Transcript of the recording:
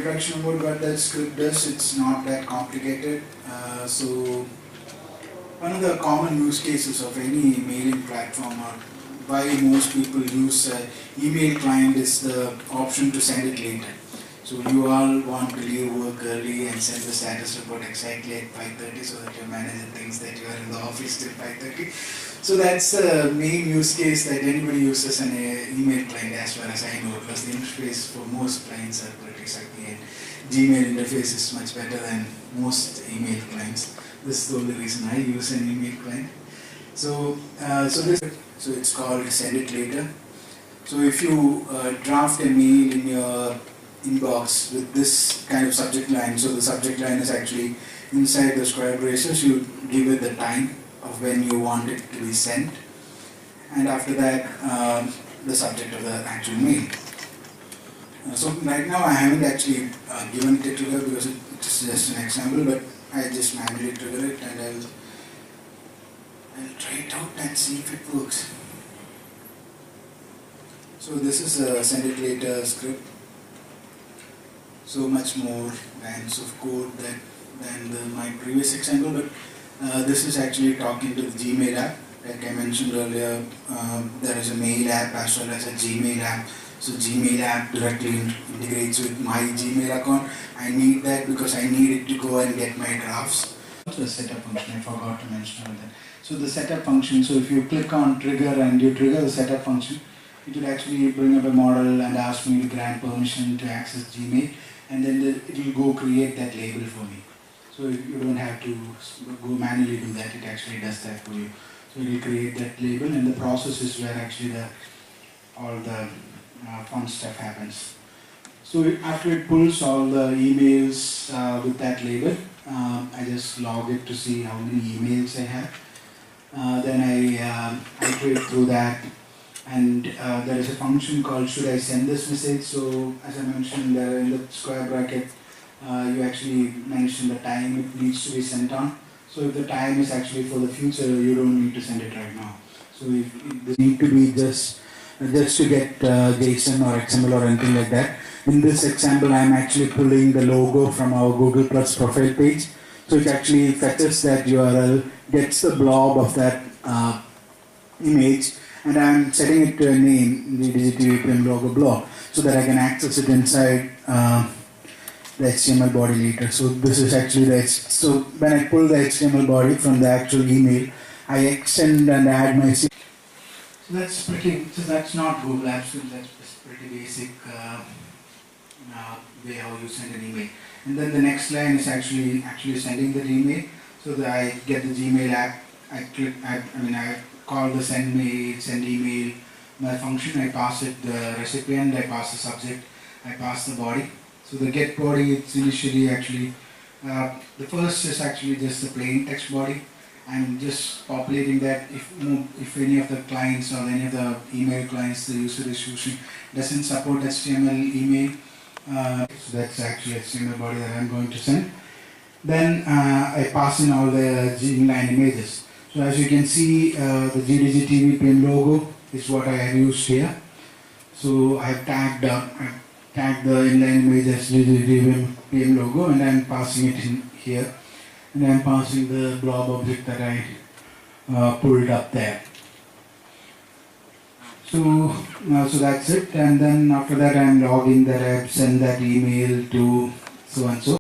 introduction about what that script does. It's not that complicated. So one of the common use cases of any mailing platform, or why most people use email client, is the option to send it later. So you all want to leave work early and send the status report exactly at 5:30 so that your manager thinks that you are in the office till 5:30. So that's the main use case that anybody uses an email client, as far as I know, because the interface for most clients are pretty sucky, and Gmail interface is much better than most email clients. This is the only reason I use an email client. So it's called Send It Later. So if you draft a mail in your inbox with this kind of subject line, so the subject line is actually inside the square braces, you give it the time of when you want it to be sent, and after that the subject of the actual mail. So right now I haven't actually given it a trigger because it's just an example, but I just manually trigger it, and I'll try it out and see if it works. So this is a Send It Later script. So much more lines of code than my previous example, but this is actually talking to the Gmail app. Like I mentioned earlier, there is a mail app as well as a Gmail app. So Gmail app directly integrates with my Gmail account. I need that because I need it to go and get my drafts. The setup function, I forgot to mention all that. So the setup function, so if you click on trigger and you trigger the setup function, it will actually bring up a model and ask me to grant permission to access Gmail, and then it will go create that label for me. So you don't have to go manually do that, it actually does that for you. So it will create that label, and the process is where actually all the fun stuff happens. So after it pulls all the emails with that label, I just log it to see how many emails I have. Then I iterate through that, and there is a function called should I send this message. So as I mentioned in the square bracket, you actually mention the time it needs to be sent on. So if the time is actually for the future, you don't need to send it right now. So if it need to be just to get JSON or XML or anything like that. In this example, I am actually pulling the logo from our Google Plus profile page. So it actually fetches that URL, gets the blob of that image, and I am setting it to a name, the Pvt logo blob, so that I can access it inside the HTML body later. So this is actually so when I pull the HTML body from the actual email, I extend and add my. So that's not Google Apps, that's pretty basic way how you send an email. And then the next line is actually sending the email. So that I get the Gmail app, I call the send email my function, I pass it the recipient, I pass the subject, I pass the body. So the get body, it's initially actually, the first is actually just the plain text body. I'm just populating that if any of the clients or any of the email clients the user is using doesn't support HTML email. So that's actually HTML body that I'm going to send. Then I pass in all the inline images. So as you can see, the GDG TV pin logo is what I have used here. So I have tagged the inline image as GDG pin logo, and I'm passing it in here. And I'm passing the blob object that I pulled up there. So that's it, and then after that I'm logging that I've sent that email to so and so.